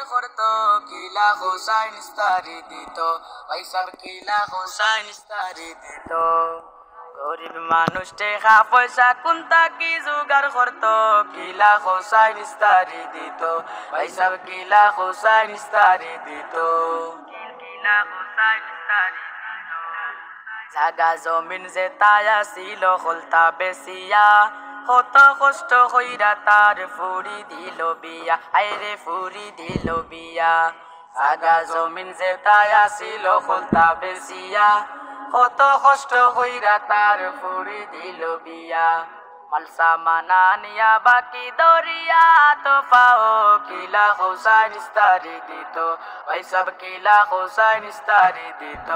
করতো কিলা হোসাইন ইস্তারি দিত পয়সা কিলা হোসাইন ইস্তারি দিত গরিব মানুষ টেকা পয়সা কোনটা কি জোগাড় করতো কিলা হোসাইন ইস্তারি দিত পয়সা কিলা হোসাইন ইস্তারি দিত কিলা হোসাইন ইস্তারি জাগা জমিন যে তায়া ছিল হলতা বেসিয়া কত কষ্ট হইরা তার ফুরি দিল বিয়া আইরে ফুরি দিল বিয়া জাগা জমিন যে তায়া ছিল হলতা বেসিয়া কত কষ্ট হইরা তার ফুরি দিল বিয়া মালসা মানানিয়া বাকি দরিয়া তো পাও কিলা হোসাইন ইস্তারি দিত ওই সব কিলা হোসাইন ইস্তারি দিত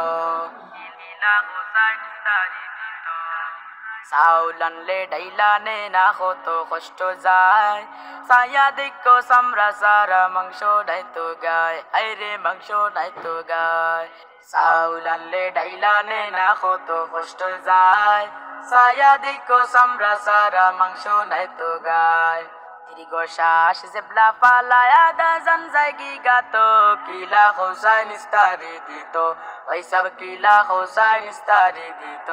সাউলানলে ডাইলানে না কত কষ্ট যায় সায়া দেখো সামরা সারা মাংস ডাইতো গায় আইরে মাংস ডাইতো গায় সাউলানলে ডাইলানে না কত কষ্ট যায় সায়া দেখো সামরা সারা মাংস ডাইতো গায় দীর্ঘ শ্বাস জেবলা পালায়া দাজান জায়গি গাতো কিলা হোসাইন ইস্তারি দিত ওই সব কিলা হোসাইন ইস্তারি দিত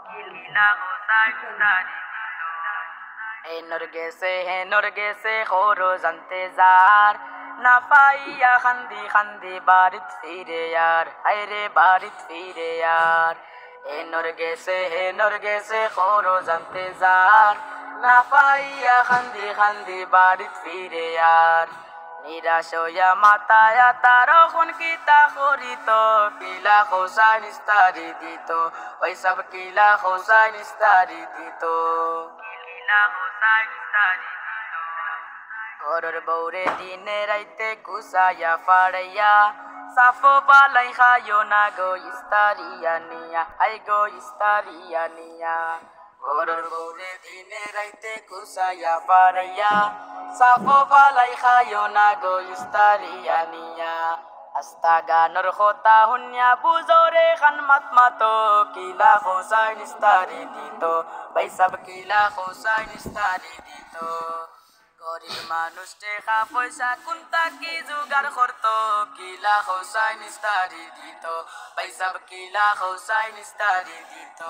কিলা হোসাইন ইস্তারি এ নরগে সে খোরো জানতে যার না পাইয়া খান্দি খান্দি বাড়িত ফিরে यार আইরে বাড়িত ফিরে यार এ নরগে সে খোরো জানতে যার না পাইয়া খান্দি খান্দি বাড়িত ফিরে यार নিরাশ হইয়া মাতায়া তার কোন কিতা করিত কিলা হোসাইন ইস্তারি দিত ওই সব কিলা হোসাইন ইস্তারি দিত কিলা হোসাইন ইস্তারি দিত ঘরের বউরে দিনে রাইতে কুসায়া ফাড়াইয়া সাফো বালাই খায়ো না গো ইস্তারিয়া নিয়া আই গো ইস্তারিয়া নিয়া ঘরের বউরে দিনে রাইতে কুসায়া ফাড়াইয়া সাফো বালাই খায়ো না গো ইস্তারিয়া নিয়া আস্তা গানর খোতা হুনিয়া বুজোরে খান মাত মাতো কিলা হোসাইন ইস্তারি দিত ভাই সব কিলা হোসাইন ইস্তারি দিত গরিব মানুষ টেকা পয়সা কোনটা কি জোগাড় করতো কিলা হোসাইন ইস্তারি দিত ভাই সব কিলা হোসাইন ইস্তারি দিত